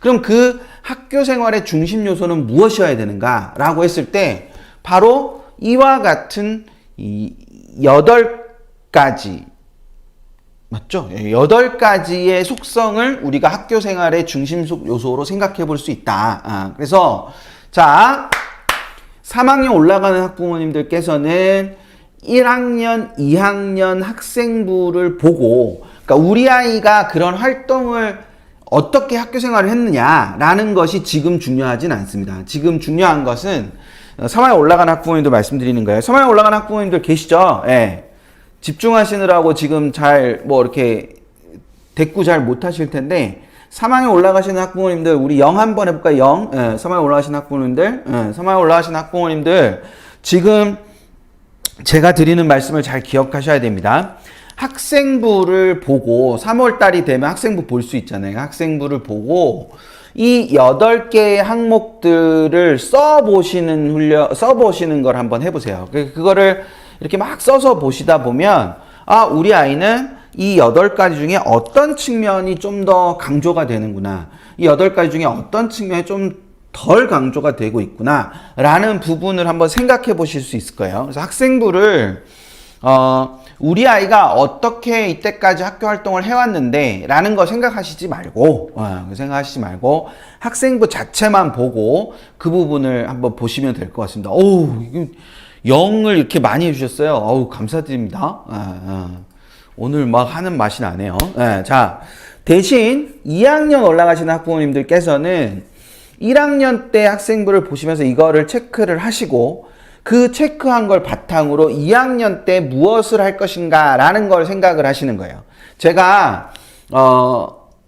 그럼 그 학교 생활의 중심 요소는 무엇이어야 되는가라고 했을 때 바로 이와 같은 이 8가지 맞죠? 8가지의 속성을 우리가 학교 생활의 중심 요소로 생각해 볼 수 있다. 그래서 자 3학년 올라가는 학부모님들께서는 1학년, 2학년 학생부를 보고 그러니까 우리 아이가 그런 활동을 어떻게 학교 생활을 했느냐라는 것이 지금 중요하진 않습니다. 지금 중요한 것은 3학년 올라가는 학부모님들 말씀드리는 거예요. 3학년 올라가는 학부모님들 계시죠? 예. 집중하시느라고 지금 잘 이렇게 대꾸 잘 못하실 텐데 3학년 올라가시는 학부모님들 우리 0 한번 해볼까요? 0. 예. 3학년 올라가시는 학부모님들 3학년 올라가시는 학부모님들 지금 제가 드리는 말씀을 잘 기억하셔야 됩니다. 학생부를 보고 3월 달이 되면 학생부 볼 수 있잖아요. 학생부를 보고 이 8개의 항목들을 써보시는 걸 한번 해보세요. 그거를 이렇게 막 써서 보시다 보면 우리 아이는 이 8가지 중에 어떤 측면이 좀 더 강조가 되는구나. 이 8가지 중에 어떤 측면이 좀 덜 강조가 되고 있구나 라는 부분을 한번 생각해 보실 수 있을 거예요. 그래서 학생부를 우리 아이가 어떻게 이때까지 학교 활동을 해왔는데 라는 거 생각하시지 말고 학생부 자체만 보고 그 부분을 한번 보시면 될 것 같습니다. 이거 0을 이렇게 많이 해주셨어요. 감사드립니다. 오늘 막 하는 맛이 나네요. 자, 대신 2학년 올라가시는 학부모님들께서는 1학년 때 학생부를 보시면서 이거를 체크를 하시고 그 체크한 걸 바탕으로 2학년 때 무엇을 할 것인가 라는 걸 생각을 하시는 거예요. 제가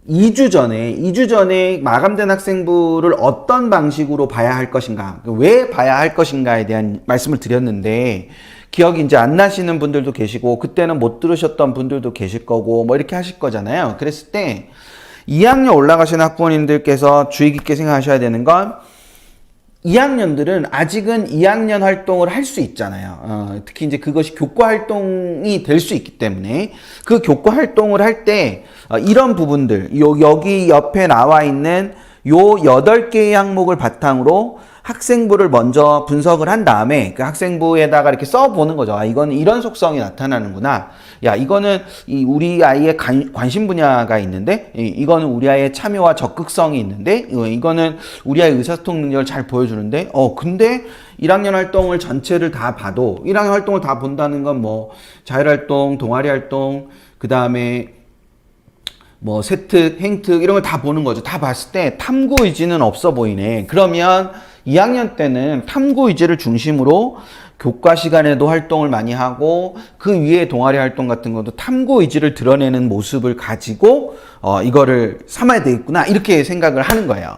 2주 전에 마감된 학생부를 어떤 방식으로 봐야 할 것인가, 왜 봐야 할 것인가에 대한 말씀을 드렸는데 기억이 이제 안 나시는 분들도 계시고 그때는 못 들으셨던 분들도 계실 거고 이렇게 하실 거잖아요. 그랬을 때 2학년 올라가시는 학부모님들께서 주의 깊게 생각하셔야 되는 건 2학년들은 아직은 2학년 활동을 할 수 있잖아요. 특히 이제 그것이 교과 활동이 될 수 있기 때문에 그 교과 활동을 할 때 이런 부분들 여기 옆에 나와 있는 요 8개의 항목을 바탕으로 학생부를 먼저 분석을 한 다음에 그 학생부에다가 이렇게 써보는 거죠. 이거는 이런 속성이 나타나는구나. 이거는 우리 아이의 관심 분야가 있는데, 이거는 우리 아이의 참여와 적극성이 있는데, 이거는 우리 아이의 의사소통 능력을 잘 보여주는데, 근데 1학년 활동을 전체를 다 봐도, 1학년 활동을 다 본다는 건 자율활동, 동아리활동, 그 다음에 세특, 행특, 이런 걸 다 보는 거죠. 다 봤을 때 탐구 의지는 없어 보이네. 그러면 2학년 때는 탐구 의지를 중심으로 교과 시간에도 활동을 많이 하고 그 위에 동아리 활동 같은 것도 탐구 의지를 드러내는 모습을 가지고 이거를 삼아야 되겠구나 이렇게 생각을 하는 거예요.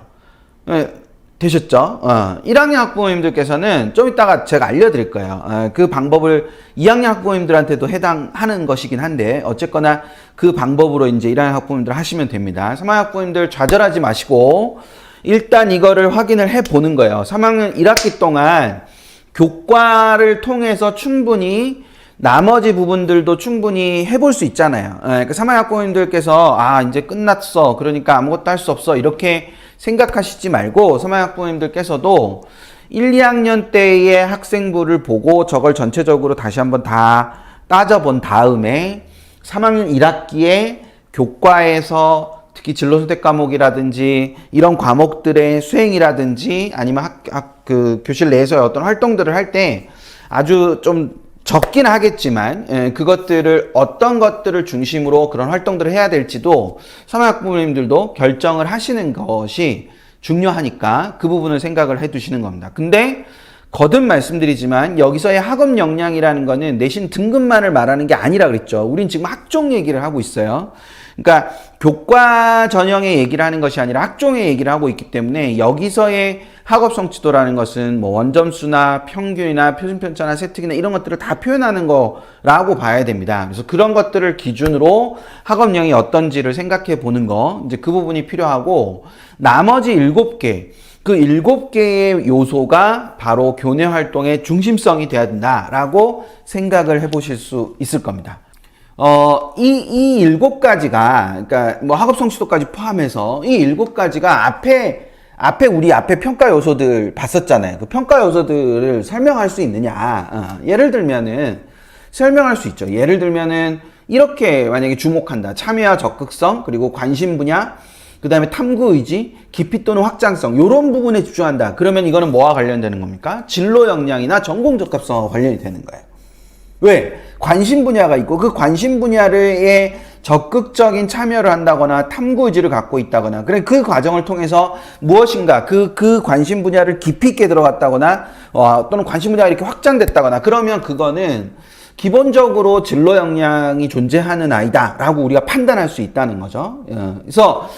되셨죠? 1학년 학부모님들께서는 좀 이따가 제가 알려드릴 거예요. 그 방법을 2학년 학부모님들한테도 해당하는 것이긴 한데 어쨌거나 그 방법으로 이제 1학년 학부모님들 하시면 됩니다. 3학년 학부모님들 좌절하지 마시고 일단 이거를 확인을 해 보는 거예요. 3학년 1학기 동안 교과를 통해서 충분히 나머지 부분들도 충분히 해볼 수 있잖아요. 3학년 학부모님들께서 이제 끝났어. 그러니까 아무것도 할 수 없어. 이렇게 생각하시지 말고 3학년 학부모님들께서도 1, 2학년 때의 학생부를 보고 저걸 전체적으로 다시 한번 다 따져본 다음에 3학년 1학기에 교과에서 특히 진로선택 과목이라든지 이런 과목들의 수행이라든지 아니면 그 교실 내에서의 어떤 활동들을 할 때 아주 좀 적긴 하겠지만 그것들을 어떤 것들을 중심으로 그런 활동들을 해야 될지도 3학년 학부모님들도 결정을 하시는 것이 중요하니까 그 부분을 생각을 해 두시는 겁니다. 근데 거듭 말씀드리지만 여기서의 학업 역량이라는 거는 내신 등급만을 말하는 게 아니라 그랬죠. 우린 지금 학종 얘기를 하고 있어요. 그러니까 교과 전형의 얘기를 하는 것이 아니라 학종의 얘기를 하고 있기 때문에 여기서의 학업 성취도라는 것은 원점수나 평균이나 표준편차나 세특이나 이런 것들을 다 표현하는 거라고 봐야 됩니다. 그래서 그런 것들을 기준으로 학업력이 어떤지를 생각해 보는 거, 이제 그 부분이 필요하고 나머지 7개, 그 7개의 요소가 바로 교내 활동의 중심성이 되어야 된다라고 생각을 해 보실 수 있을 겁니다. 이 일곱 가지가, 그러니까 뭐 학업 성취도까지 포함해서 이 일곱 가지가 우리 앞에 평가 요소들 봤었잖아요. 그 평가 요소들을 설명할 수 있느냐. 예를 들면은, 설명할 수 있죠. 예를 들면은, 이렇게 만약에 주목한다. 참여와 적극성, 그리고 관심 분야, 그 다음에 탐구 의지, 깊이 또는 확장성, 요런 부분에 집중한다. 그러면 이거는 뭐와 관련되는 겁니까? 진로 역량이나 전공 적합성과 관련이 되는 거예요. 왜? 관심 분야가 있고 그 관심 분야에 적극적인 참여를 한다거나 탐구 의지를 갖고 있다거나 그래 그 과정을 통해서 무엇인가 그 관심 분야를 깊이 있게 들어갔다거나 또는 관심 분야가 이렇게 확장됐다거나 그러면 그거는 기본적으로 진로 역량이 존재하는 아이다라고 우리가 판단할 수 있다는 거죠. 그래서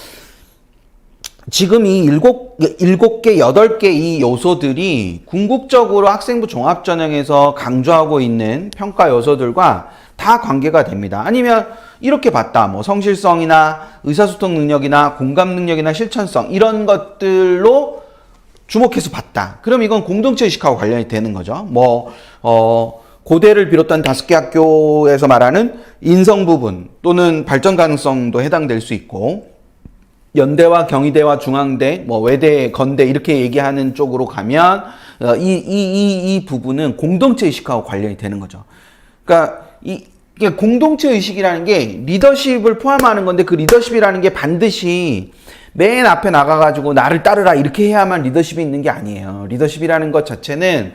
지금 이 일곱 개, 여덟 개 이 요소들이 궁극적으로 학생부 종합전형에서 강조하고 있는 평가 요소들과 다 관계가 됩니다. 아니면 이렇게 봤다. 뭐 성실성이나 의사소통 능력이나 공감 능력이나 실천성 이런 것들로 주목해서 봤다. 그럼 이건 공동체 의식하고 관련이 되는 거죠. 고대를 비롯한 5개 학교에서 말하는 인성 부분 또는 발전 가능성도 해당될 수 있고 연대와 경희대와 중앙대, 외대, 건대 이렇게 얘기하는 쪽으로 가면 이 부분은 공동체 의식하고 관련이 되는 거죠. 그러니까 이게 공동체 의식이라는 게 리더십을 포함하는 건데 그 리더십이라는 게 반드시 맨 앞에 나가가지고 나를 따르라 이렇게 해야만 리더십이 있는 게 아니에요. 리더십이라는 것 자체는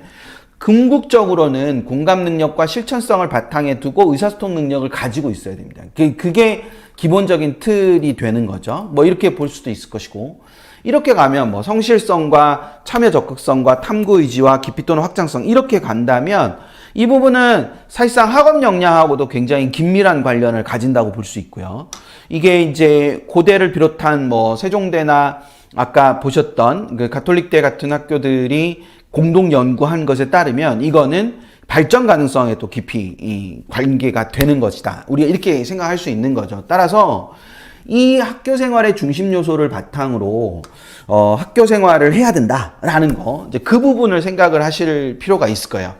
궁극적으로는 공감 능력과 실천성을 바탕에 두고 의사소통 능력을 가지고 있어야 됩니다. 그게 기본적인 틀이 되는 거죠. 이렇게 볼 수도 있을 것이고 이렇게 가면 성실성과 참여 적극성과 탐구 의지와 깊이 또는 확장성 이렇게 간다면 이 부분은 사실상 학업 역량하고도 굉장히 긴밀한 관련을 가진다고 볼 수 있고요. 이게 이제 고대를 비롯한 세종대나 아까 보셨던 그 가톨릭대 같은 학교들이 공동 연구한 것에 따르면 이거는 발전 가능성에 또 깊이 관계가 되는 것이다. 우리가 이렇게 생각할 수 있는 거죠. 따라서 이 학교 생활의 중심 요소를 바탕으로 학교 생활을 해야 된다라는 거, 이제 그 부분을 생각을 하실 필요가 있을 거예요.